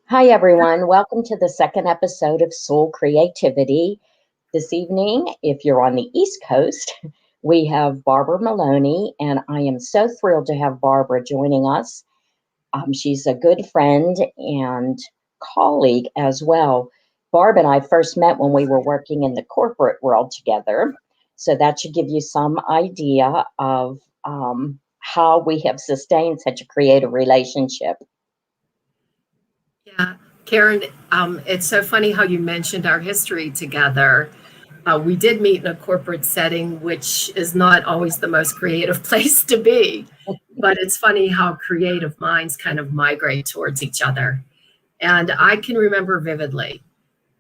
Hi, everyone. Welcome to the second episode of Soul Creativity. This evening, if you're on the East Coast, we have Barbara Maloney, and I am so thrilled to have Barbara joining us. She's a good friend and colleague as well. Barb and I first met when we were working in the corporate world together, so that should give you some idea of how we have sustained such a creative relationship. Yeah, Karen, it's so funny how you mentioned our history together. We did meet in a corporate setting, which is not always the most creative place to be, but it's funny how creative minds kind of migrate towards each other. And I can remember vividly,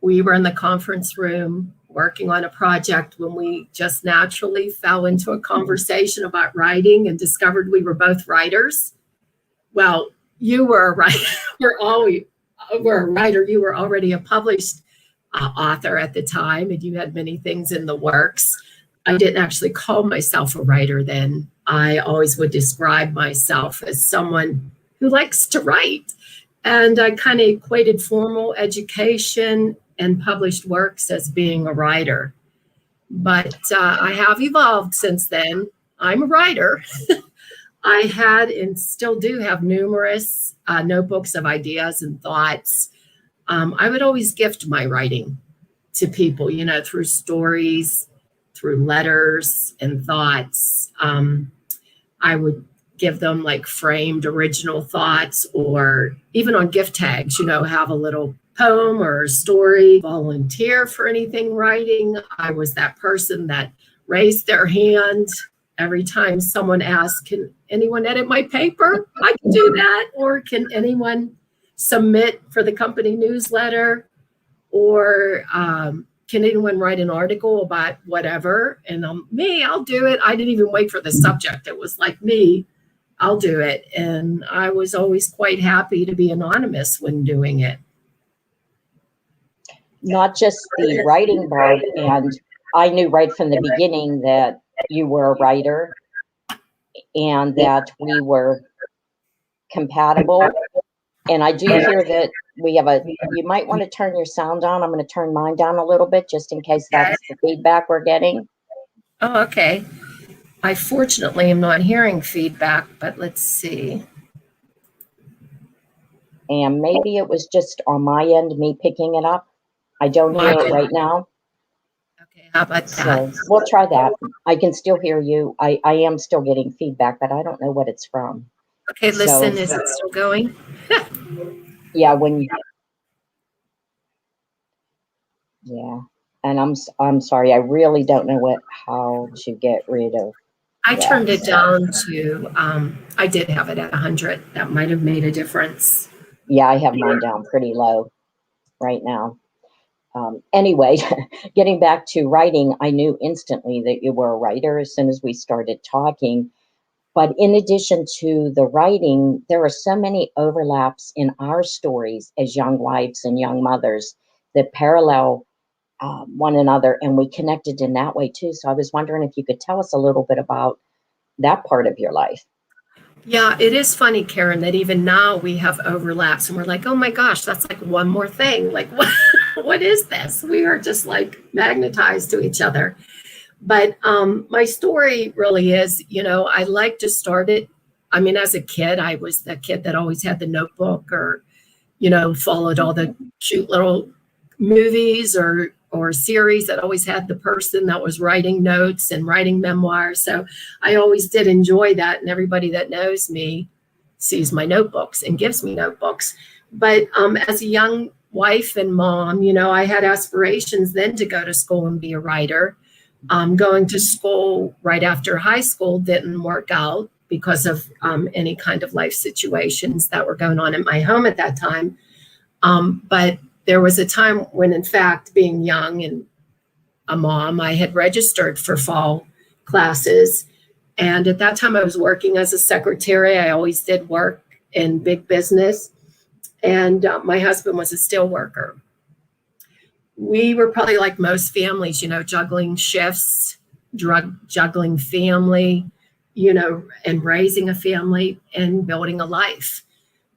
we were in the conference room working on a project when we just naturally fell into a conversation about writing and discovered we were both writers. Well, you were a writer. Were a writer. You were already a published author at the time, and you had many things in the works. I didn't actually call myself a writer then. I always would describe myself as someone who likes to write. And I kind of equated formal education and published works as being a writer. But I have evolved since then. I'm a writer. I had and still do have numerous notebooks of ideas and thoughts. I would always gift my writing to people, through stories, through letters and thoughts. I would give them like framed original thoughts, or even on gift tags, have a little poem or a story. Volunteer for anything writing. I was that person that raised their hand every time someone asked, can anyone edit my paper? I can do that. Or can anyone submit for the company newsletter? Or can anyone write an article about whatever? And I'll do it. I didn't even wait for the subject. It was like me, I'll do it. And I was always quite happy to be anonymous when doing it. Not just the writing, Barb, and I knew right from the beginning that you were a writer and that we were compatible. And I do hear that we have you might want to turn your sound on. I'm going to turn mine down a little bit just in case that's the feedback we're getting. Oh, okay. I fortunately am not hearing feedback, but let's see. And maybe it was just on my end, me picking it up. I don't hear it right now. Okay, how about that? So we'll try that. I can still hear you. I am still getting feedback, but I don't know what it's from. Okay, listen, is it still going? Yeah, yeah. And I'm sorry, I really don't know how to get rid of I turned it down to I did have it at 100. That might have made a difference. Yeah, I have mine down pretty low right now. Anyway, getting back to writing, I knew instantly that you were a writer as soon as we started talking. But in addition to the writing, there are so many overlaps in our stories as young wives and young mothers that parallel one another, and we connected in that way too. So I was wondering if you could tell us a little bit about that part of your life. Yeah, it is funny, Karen, that even now we have overlaps and we're like, oh my gosh, that's like one more thing. Like, what is this? We are just like magnetized to each other. But my story really is, I like to start it. I mean, as a kid, I was the kid that always had the notebook or, followed all the cute little movies or series that always had the person that was writing notes and writing memoirs. So I always did enjoy that. And everybody that knows me sees my notebooks and gives me notebooks. But as a young wife and mom, I had aspirations then to go to school and be a writer. Going to school right after high school didn't work out because of any kind of life situations that were going on in my home at that time. But there was a time when, in fact, being young and a mom, I had registered for fall classes. And at that time, I was working as a secretary. I always did work in big business. And my husband was a steel worker. We were probably like most families, juggling shifts, juggling family, and raising a family and building a life.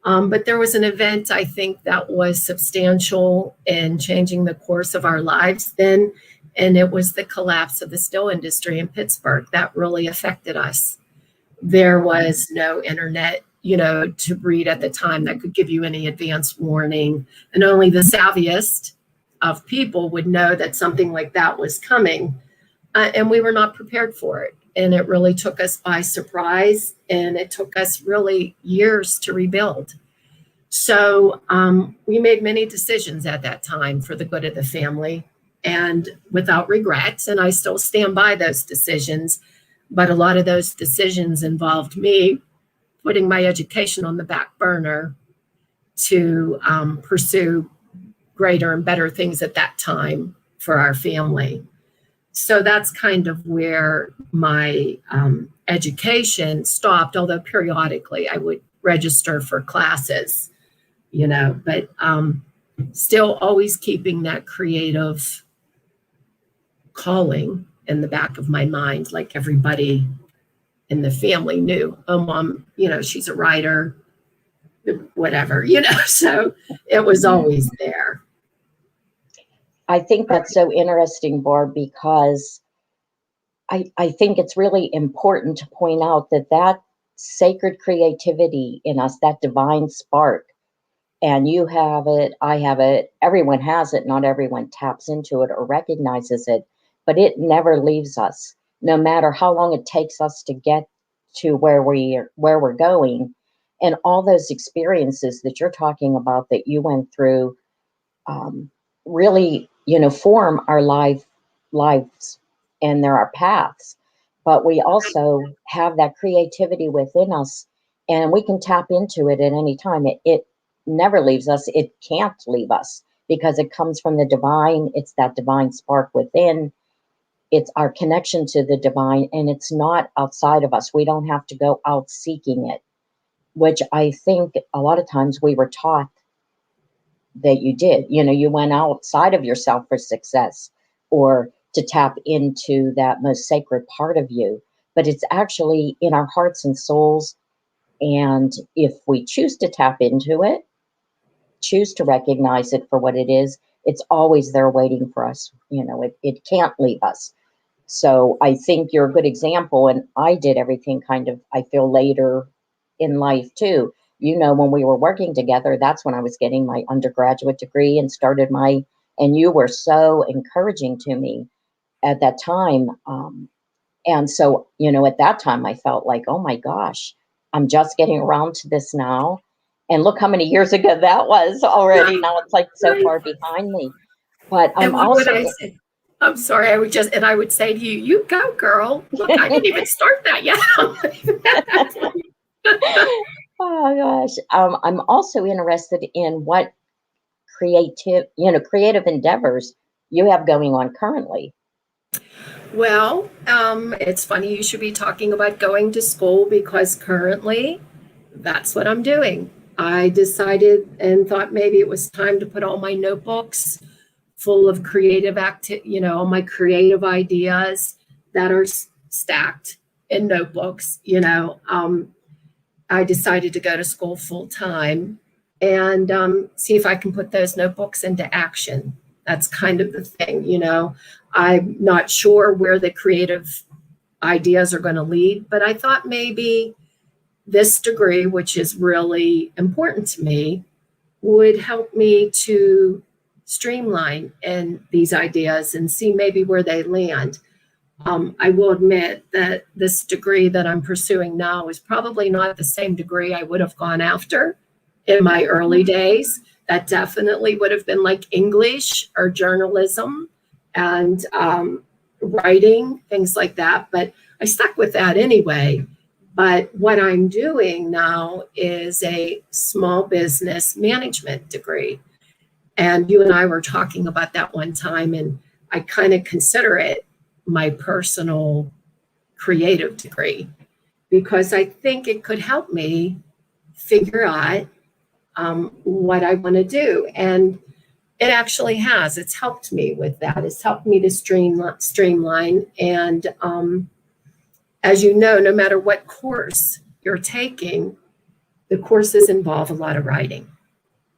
But there was an event, I think, that was substantial in changing the course of our lives then, and it was the collapse of the steel industry in Pittsburgh. That really affected us. There was no internet, to read at the time that could give you any advance warning, and only the savviest of people would know that something like that was coming, and we were not prepared for it. And it really took us by surprise, and it took us really years to rebuild. So we made many decisions at that time for the good of the family and without regrets. And I still stand by those decisions. But a lot of those decisions involved me putting my education on the back burner to pursue greater and better things at that time for our family. So that's kind of where my education stopped, although periodically I would register for classes, but still always keeping that creative calling in the back of my mind, like everybody in the family knew. Oh, mom, she's a writer, whatever, so it was always there. I think that's so interesting, Barb, because I think it's really important to point out that sacred creativity in us, that divine spark, and you have it, I have it, everyone has it, not everyone taps into it or recognizes it, but it never leaves us, no matter how long it takes us to get to where we're going. And all those experiences that you're talking about that you went through really, form our lives, and there are paths. But we also have that creativity within us, and we can tap into it at any time. It never leaves us. It can't leave us because it comes from the divine. It's that divine spark within. It's our connection to the divine, and it's not outside of us. We don't have to go out seeking it, which I think a lot of times we were taught that you did. You went outside of yourself for success or to tap into that most sacred part of you. But it's actually in our hearts and souls. And if we choose to tap into it, choose to recognize it for what it is, it's always there waiting for us. It can't leave us. So I think you're a good example. And I did everything kind of, I feel, later in life too. When we were working together, that's when I was getting my undergraduate degree and started and you were so encouraging to me at that time. And so, at that time I felt like, oh my gosh, I'm just getting around to this now. And look how many years ago that was already. Now it's like so far behind me. But I'm also... I'm sorry, I would say to you, you go, girl. Look, I didn't even start that yet. Oh gosh. I'm also interested in what creative endeavors you have going on currently. Well, it's funny you should be talking about going to school because currently that's what I'm doing. I decided and thought maybe it was time to put all my notebooks full of creative all my creative ideas that are stacked in notebooks. I decided to go to school full time and see if I can put those notebooks into action. That's kind of the thing, I'm not sure where the creative ideas are going to lead, but I thought maybe this degree, which is really important to me, would help me to streamline in these ideas and see maybe where they land. I will admit that this degree that I'm pursuing now is probably not the same degree I would have gone after in my early days. That definitely would have been like English or journalism and writing, things like that. But I stuck with that anyway. But what I'm doing now is a small business management degree. And you and I were talking about that one time, and I kind of consider it my personal creative degree because I think it could help me figure out what I want to do. And it actually has. It's helped me with that. It's helped me to streamline. And as you know, no matter what course you're taking, the courses involve a lot of writing.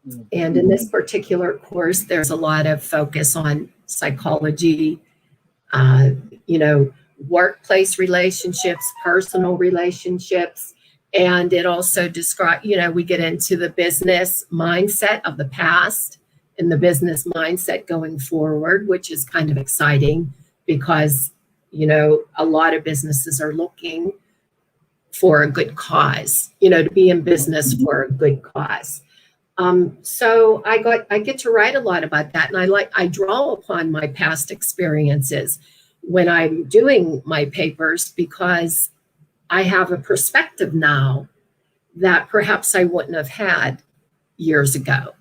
Mm. And in this particular course, there's a lot of focus on psychology, uh, you know, workplace relationships, personal relationships. And it also describes, you know, we get into the business mindset of the past and the business mindset going forward, which is kind of exciting because, you know, a lot of businesses are looking for a good cause, you know, to be in business for a good cause. So I get to write a lot about that, and I draw upon my past experiences when I'm doing my papers because I have a perspective now that perhaps I wouldn't have had years ago.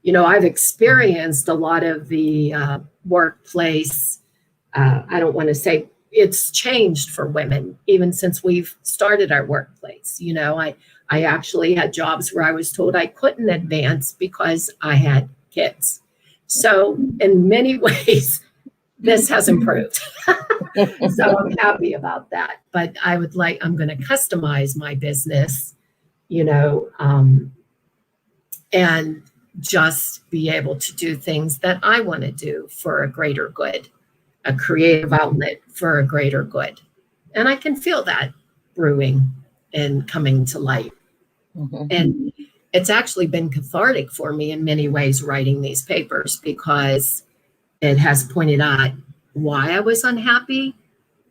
You know, I've experienced a lot of the workplace. I don't want to say it's changed for women even since we've started our workplace. You know, I actually had jobs where I was told I couldn't advance because I had kids. So in many ways, this has improved. So I'm happy about that. But I'm going to customize my business, you know, and just be able to do things that I want to do for a greater good, a creative outlet for a greater good. And I can feel that brewing and coming to light. Mm-hmm. And it's actually been cathartic for me in many ways writing these papers because it has pointed out why I was unhappy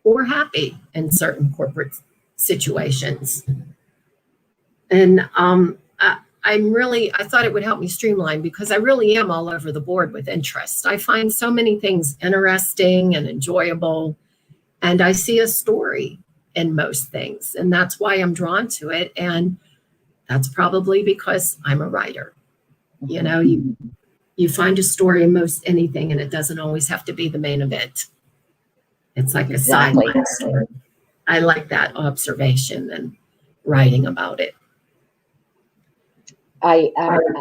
or happy in certain corporate situations. And I thought it would help me streamline because I really am all over the board with interest. I find so many things interesting and enjoyable, and I see a story in most things, and that's why I'm drawn to it. And that's probably because I'm a writer. You know, you find a story in most anything, and it doesn't always have to be the main event. It's like a sideline story. I like that observation and writing about it. I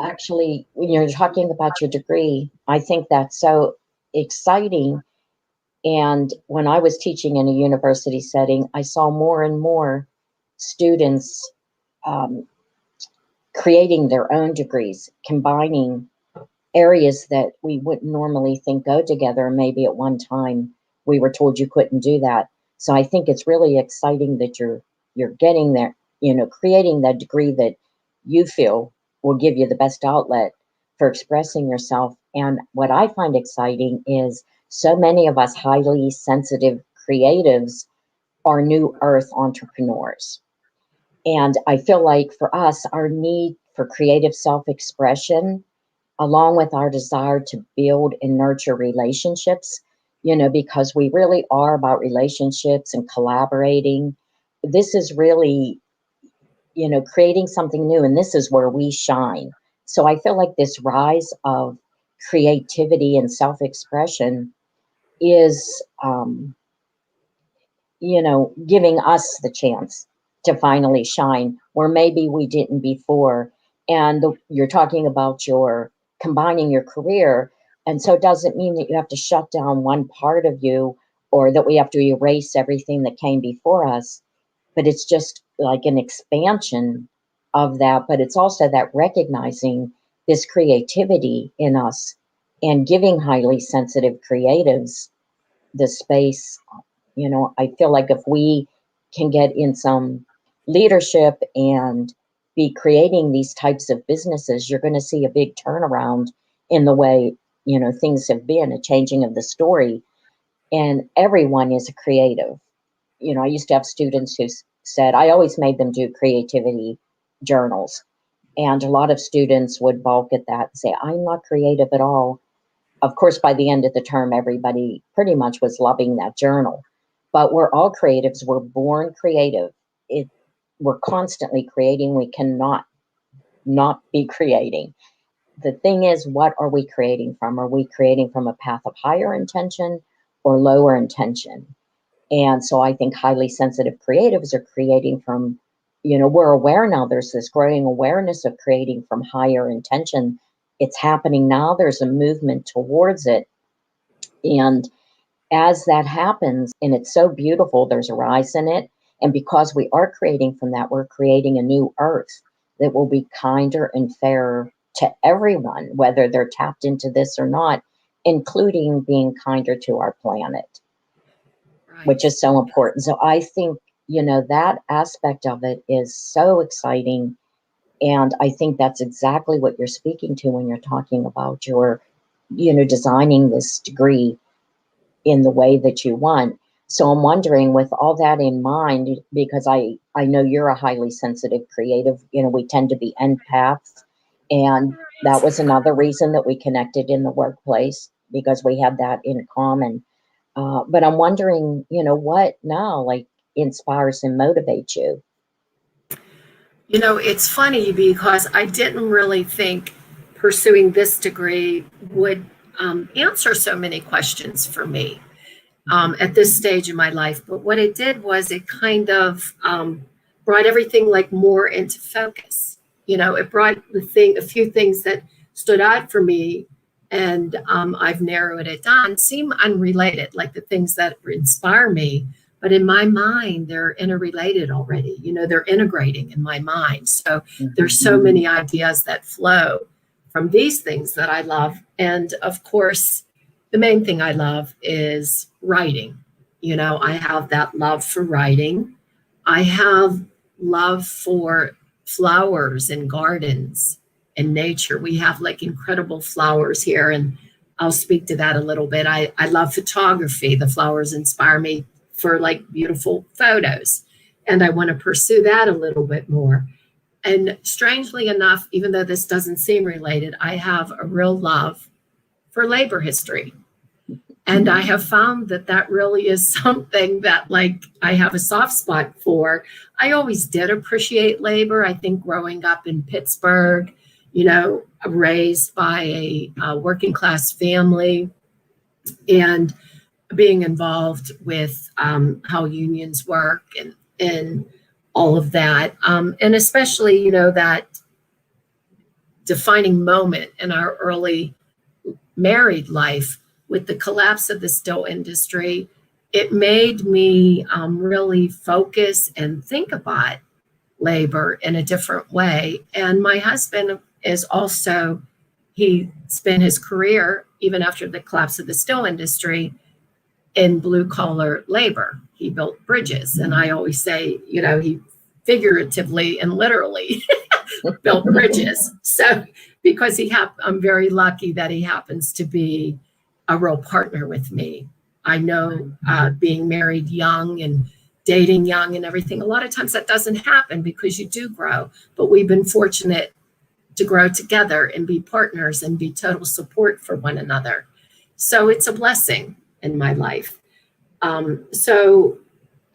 actually, when you're talking about your degree, I think that's so exciting. And when I was teaching in a university setting, I saw more and more students creating their own degrees, combining areas that we wouldn't normally think go together. Maybe at one time we were told you couldn't do that. So I think it's really exciting that you're getting there, you know, creating that degree that you feel will give you the best outlet for expressing yourself. And what I find exciting is so many of us highly sensitive creatives are new earth entrepreneurs. And I feel like for us, our need for creative self-expression along with our desire to build and nurture relationships, you know, because we really are about relationships and collaborating. This is really, you know, creating something new, and this is where we shine. So I feel like this rise of creativity and self-expression is, you know, giving us the chance to finally shine where maybe we didn't before. And you're talking about your combining your career. And so it doesn't mean that you have to shut down one part of you or that we have to erase everything that came before us, but it's just like an expansion of that. But it's also that recognizing this creativity in us and giving highly sensitive creatives the space. You know, I feel like if we can get in some leadership and be creating these types of businesses, you're going to see a big turnaround in the way, you know, things have been, a changing of the story. And everyone is a creative. You know, I used to have students who said, I always made them do creativity journals. And a lot of students would balk at that and say, I'm not creative at all. Of course, by the end of the term, everybody pretty much was loving that journal. But we're all creatives. We're born creative. We're constantly creating. We cannot not be creating. The thing is, what are we creating from? Are we creating from a path of higher intention or lower intention? And so I think highly sensitive creatives are creating from, you know, we're aware now, there's this growing awareness of creating from higher intention. It's happening now. There's a movement towards it. And as that happens, and it's so beautiful, there's a rise in it. And because we are creating from that, we're creating a new earth. that will be kinder and fairer to everyone, whether they're tapped into this or not, including being kinder to our planet, which Right. is so important. So I think, that aspect of it is so exciting. And I think that's exactly what you're speaking to when you're talking about your, designing this degree in the way that you want. So I'm wondering, with all that in mind, because I know you're a highly sensitive creative, we tend to be empaths. And that was another reason that we connected in the workplace, because we had that in common. But I'm wondering, what now, like, inspires and motivates you? It's funny because I didn't really think pursuing this degree would answer so many questions for me at this stage in my life. But what it did was it kind of brought everything like more into focus. It brought a few things that stood out for me, and I've narrowed it down, seem unrelated, like the things that inspire me. But in my mind, they're interrelated already. They're integrating in my mind. So there's so many ideas that flow from these things that I love. And of course, the main thing I love is writing. I have that love for writing. I have love for flowers and gardens and nature. We have like incredible flowers here, and I'll speak to that a little bit. I love photography. The flowers inspire me for like beautiful photos, and I want to pursue that a little bit more. And strangely enough, even though this doesn't seem related, I have a real love for labor history. And I have found that that really is something that, like, I have a soft spot for. I always did appreciate labor. I think growing up in Pittsburgh, raised by a working class family and being involved with how unions work and all of that. And especially, that defining moment in our early married life with the collapse of the steel industry, it made me really focus and think about labor in a different way. And my husband is also, he spent his career, even after the collapse of the steel industry, in blue collar labor. He built bridges. And I always say, he figuratively and literally built bridges. So because I'm very lucky that he happens to be a real partner with me. I know being married young and dating young and everything, a lot of times that doesn't happen because you do grow, but we've been fortunate to grow together and be partners and be total support for one another. So it's a blessing in my life. So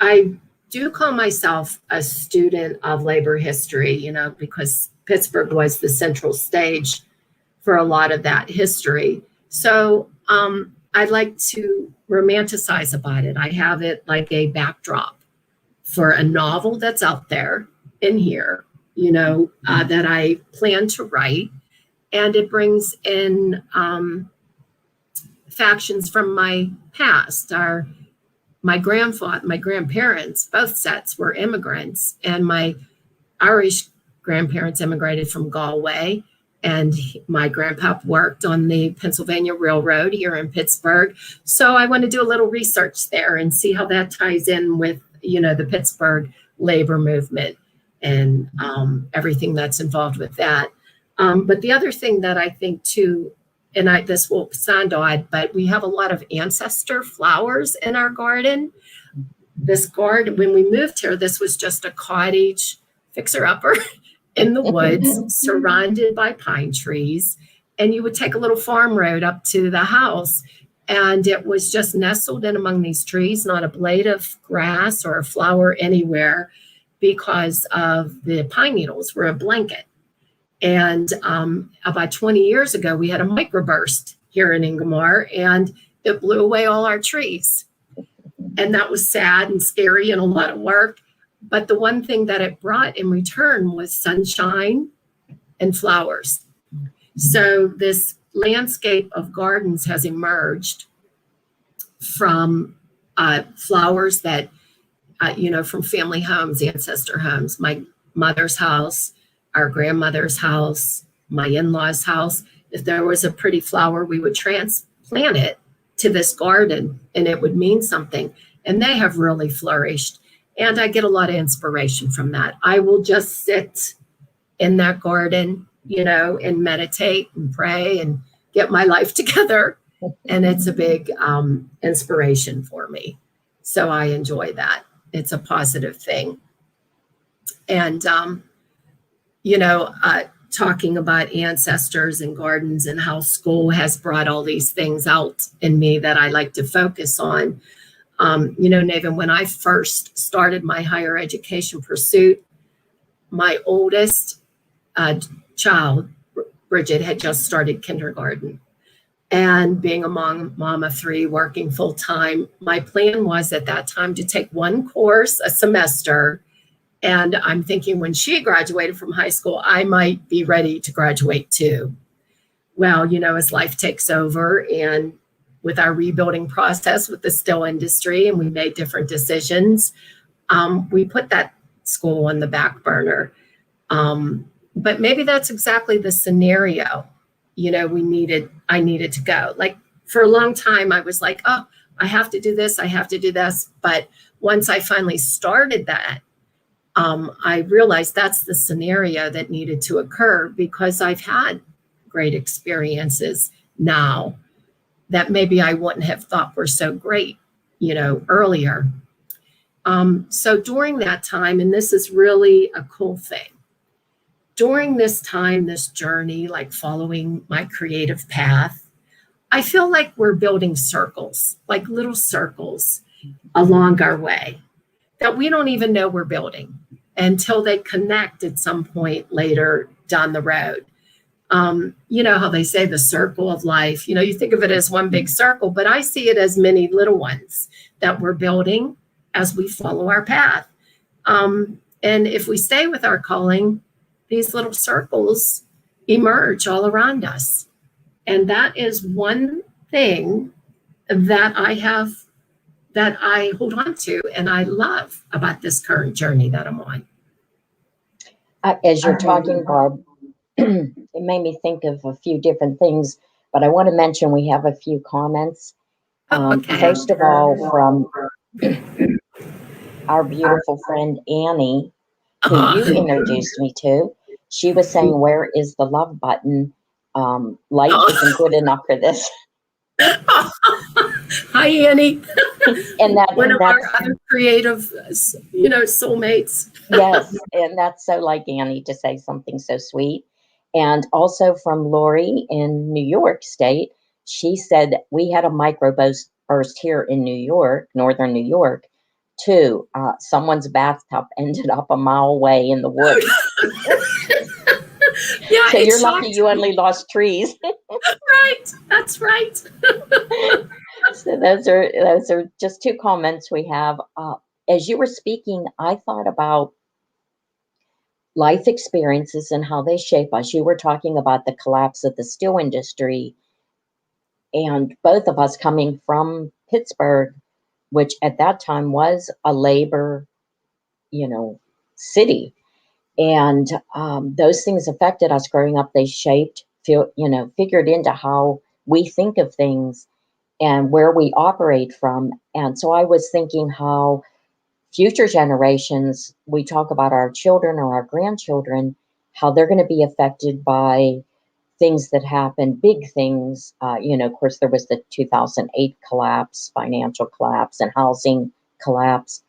I do call myself a student of labor history, because Pittsburgh was the central stage for a lot of that history. So I like to romanticize about it. I have it like a backdrop for a novel that's out there in here, that I plan to write. And it brings in factions from my past. My grandparents, both sets were immigrants, and my Irish grandparents immigrated from Galway, and my grandpa worked on the Pennsylvania Railroad here in Pittsburgh. So I want to do a little research there and see how that ties in with, the Pittsburgh labor movement and everything that's involved with that. But the other thing that I think too, and this will sound odd, but we have a lot of ancestor flowers in our garden. This garden, when we moved here, this was just a cottage fixer-upper in the woods, surrounded by pine trees. And you would take a little farm road up to the house, and it was just nestled in among these trees, not a blade of grass or a flower anywhere, because of the pine needles were a blanket. And about 20 years ago, we had a microburst here in Ingomar, and it blew away all our trees. And that was sad and scary and a lot of work. But the one thing that it brought in return was sunshine and flowers. So this landscape of gardens has emerged from flowers that, from family homes, ancestor homes. My mother's house our grandmother's house, my in-laws' house. If there was a pretty flower, we would transplant it to this garden and it would mean something. And they have really flourished. And I get a lot of inspiration from that. I will just sit in that garden, and meditate and pray and get my life together. And it's a big inspiration for me. So I enjoy that. It's a positive thing. And, talking about ancestors and gardens and how school has brought all these things out in me that I like to focus on. Nathan, when I first started my higher education pursuit, my oldest child, Bridget, had just started kindergarten. And being a mom of three, working full time, my plan was at that time to take one course a semester. And I'm thinking when she graduated from high school, I might be ready to graduate too. Well, as life takes over and with our rebuilding process with the steel industry, and we made different decisions, we put that school on the back burner. But maybe that's exactly the scenario, I needed to go. Like for a long time, I was like, oh, I have to do this. I have to do this. But once I finally started that, I realized that's the scenario that needed to occur because I've had great experiences now that maybe I wouldn't have thought were so great, earlier. So during that time, and this is really a cool thing, during this time, this journey, like following my creative path, I feel like we're building circles, like little circles along our way that we don't even know we're building until they connect at some point later down the road. You know how they say the circle of life, you think of it as one big circle, but I see it as many little ones that we're building as we follow our path. And if we stay with our calling, these little circles emerge all around us. And that is one thing that I hold on to and I love about this current journey that I'm on. As you're talking, Barb, it made me think of a few different things, but I want to mention we have a few comments. Okay. First of all, from our beautiful friend Annie, who you introduced me to. She was saying, where is the love button? Light isn't good enough for this. Hi, Annie. And one of our other creative, soulmates. Yes, and that's so like Annie to say something so sweet. And also from Lori in New York State, she said we had a microburst here in New York, northern New York, too. Someone's bathtub ended up a mile away in the woods. Yeah, so you're lucky you only lost trees. Right, that's right. So those are just two comments we have. As you were speaking, I thought about life experiences and how they shape us. You were talking about the collapse of the steel industry, and both of us coming from Pittsburgh, which at that time was a labor, city. And those things affected us growing up. They shaped, figured into how we think of things and where we operate from. And so I was thinking how future generations, we talk about our children or our grandchildren, how they're going to be affected by things that happen, big things. Of course, there was the 2008 collapse, financial collapse, and housing collapse.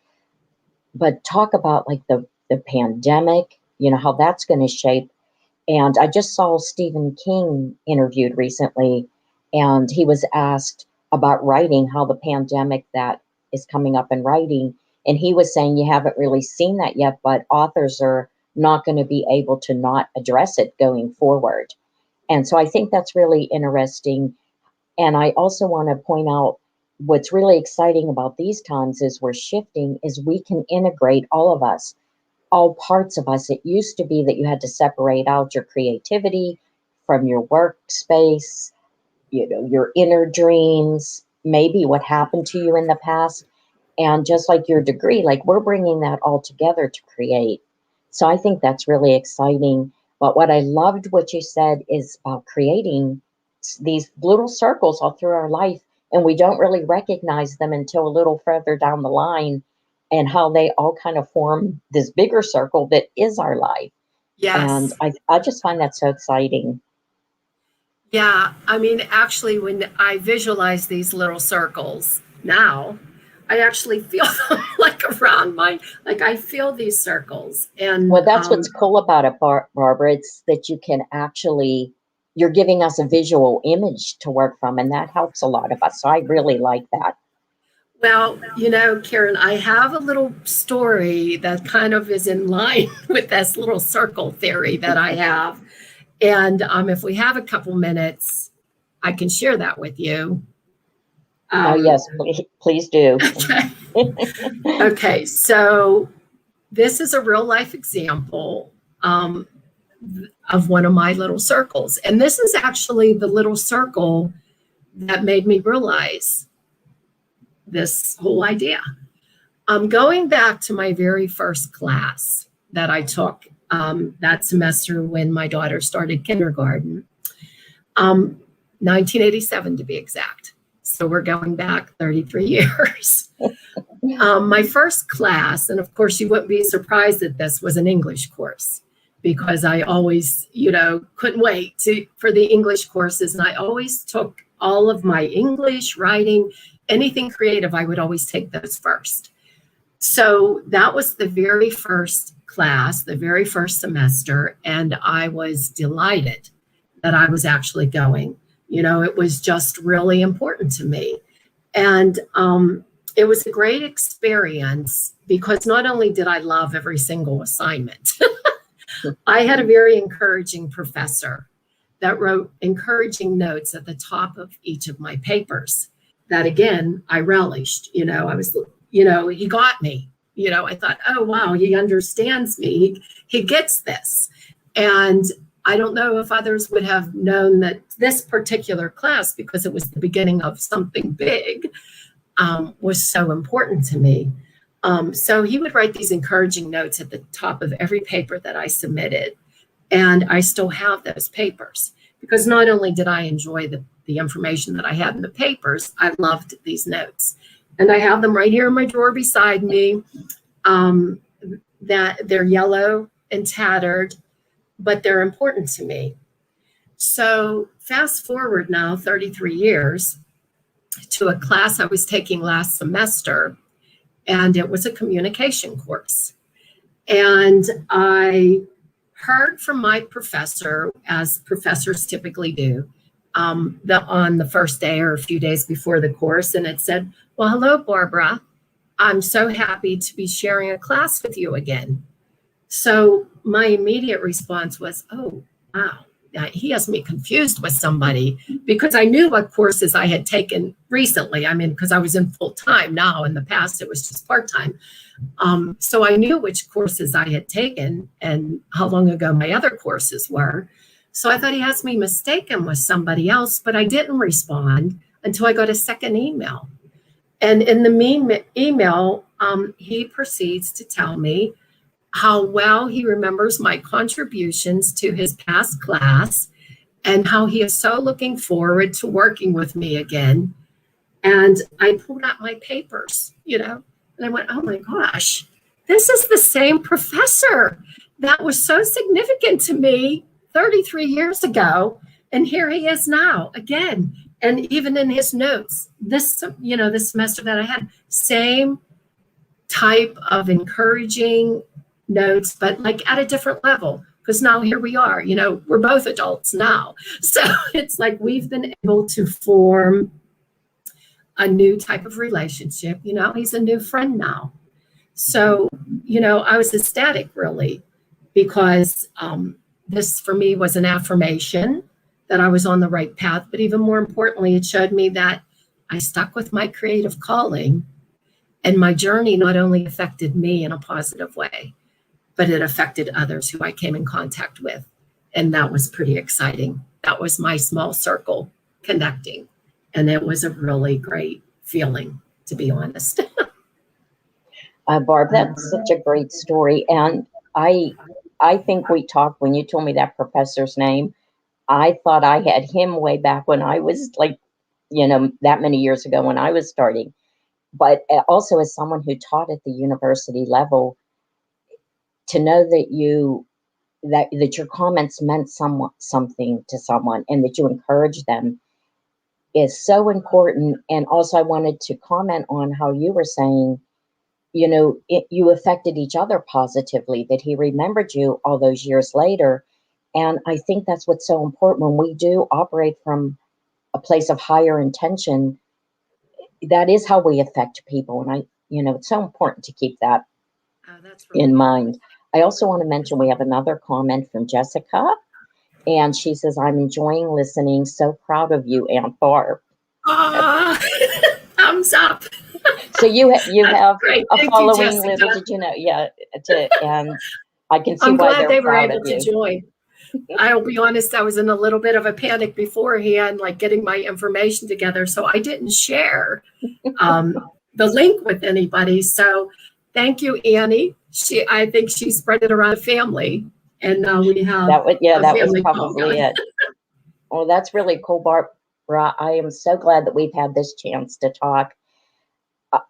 But talk about like the pandemic, how that's going to shape. And I just saw Stephen King interviewed recently, and he was asked about writing, how the pandemic that is coming up in writing. And he was saying you haven't really seen that yet, but authors are not going to be able to not address it going forward. And so I think that's really interesting. And I also want to point out what's really exciting about these times is we're shifting, is we can integrate all of us, all parts of us. It used to be that you had to separate out your creativity from your workspace, your inner dreams, maybe what happened to you in the past. And just like your degree, like we're bringing that all together to create. So I think that's really exciting. But what I loved what you said is about creating these little circles all through our life, and we don't really recognize them until a little further down the line, and how they all kind of form this bigger circle that is our life. And Yes. I just find that so exciting. Yeah. I mean, actually, when I visualize these little circles now, I actually feel them like around my, like I feel these circles. Well, And that's what's cool about it, Barbara. It's that you can actually, you're giving us a visual image to work from, and that helps a lot of us. So I really like that. well, you know, Karen, I have a little story that kind of is in line with this little circle theory that I have. And if we have a couple minutes, I can share that with you. Oh, Um, yes, please do. okay. Okay. So this is a real life example of one of my little circles. And this is actually the little circle that made me realize this whole idea. I'm going back to my very first class that I took that semester when my daughter started kindergarten, 1987 to be exact. So we're going back 33 years. My first class, and of course you wouldn't be surprised that this was an English course, because I always, couldn't wait for the English courses. And I always took all of my English, writing, anything creative, I would always take those first. So that was the very first class, the very first semester, and I was delighted that I was actually going. It was just really important to me. And it was a great experience because not only did I love every single assignment, I had a very encouraging professor that wrote encouraging notes at the top of each of my papers that, again, I relished. He got me. I thought, oh, wow, he understands me. He gets this. And I don't know if others would have known that this particular class, because it was the beginning of something big, was so important to me. So he would write these encouraging notes at the top of every paper that I submitted. And I still have those papers because not only did I enjoy the information that I had in the papers, I loved these notes. And I have them right here in my drawer beside me. That they're yellow and tattered, but they're important to me. So fast forward now 33 years to a class I was taking last semester, and it was a communication course. And I heard from my professor, as professors typically do, on the first day or a few days before the course, and it said, well, hello, Barbara. I'm so happy to be sharing a class with you again. So my immediate response was, oh, wow, he has me confused with somebody, because I knew what courses I had taken recently. I mean, because I was in full time now. In the past, it was just part time. So I knew which courses I had taken and how long ago my other courses were. So I thought he has me mistaken with somebody else, but I didn't respond until I got a second email. And in the email, he proceeds to tell me how well he remembers my contributions to his past class and how he is so looking forward to working with me again. And I pulled out my papers, and I went, oh my gosh, this is the same professor that was so significant to me 33 years ago. And here he is now again. And even in his notes, this semester that I had, same type of encouraging notes, but like at a different level, because now here we are, we're both adults now. So it's like we've been able to form a new type of relationship. He's a new friend now. So, I was ecstatic really, because this for me was an affirmation that I was on the right path. But even more importantly, it showed me that I stuck with my creative calling, and my journey not only affected me in a positive way, but it affected others who I came in contact with. And that was pretty exciting. That was my small circle connecting. And it was a really great feeling, to be honest. Barb, that's such a great story. And I I think we talked when you told me that professor's name. I thought I had him way back when I was like, that many years ago when I was starting. But also as someone who taught at the university level, to know that your comments meant something to someone and that you encourage them is so important. And also I wanted to comment on how you were saying, you affected each other positively, that he remembered you all those years later. And I think that's what's so important when we do operate from a place of higher intention. That is how we affect people. And it's so important to keep that Oh, that's in really mind. I also want to mention we have another comment from Jessica, and she says, I'm enjoying listening. So proud of you, Aunt Barb. Ah, thumbs up. So you That's have great. a Thank you, following, little Jessica. did you know. Yeah, and I can see I'm why glad they're they were proud of able to you. join. I'll be honest, I was in a little bit of a panic beforehand, like getting my information together. So I didn't share the link with anybody. So thank you, Annie. I think she spread it around the family. And now we have a That was family call probably going. it. Well, that's really cool, Barbara. I am so glad that we've had this chance to talk.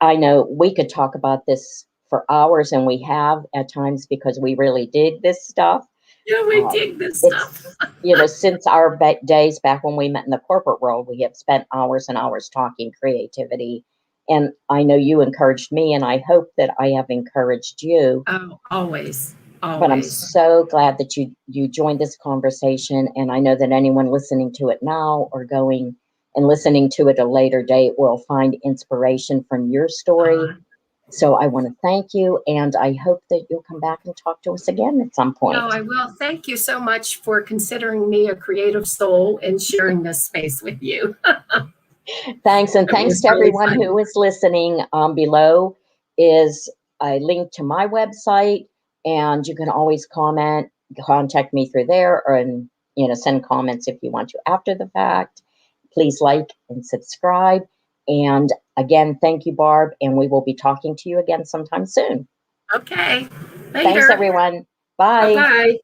I know we could talk about this for hours, and we have at times because we really dig this stuff. Yeah, we Um, dig this it's, stuff. since our days back when we met in the corporate world, we have spent hours and hours talking creativity. And I know you encouraged me, and I hope that I have encouraged you. Oh, always, But I'm always. so glad that you joined this conversation, and I know that anyone listening to it now or going and listening to it a later date will find inspiration from your story. Uh, So I want to thank you, and I hope that you'll come back and talk to us again at some no, point. I will. Thank you so much for considering me a creative soul and sharing this space with you. Thanks, and It thanks was to really everyone fun. who is listening. Below is a link to my website, and you can always contact me through there, or send comments if you want to after the fact. Please like and subscribe. And again, thank you, Barb, and we will be talking to you again sometime soon. Okay. Thanks, Later. everyone. Bye. Bye-bye.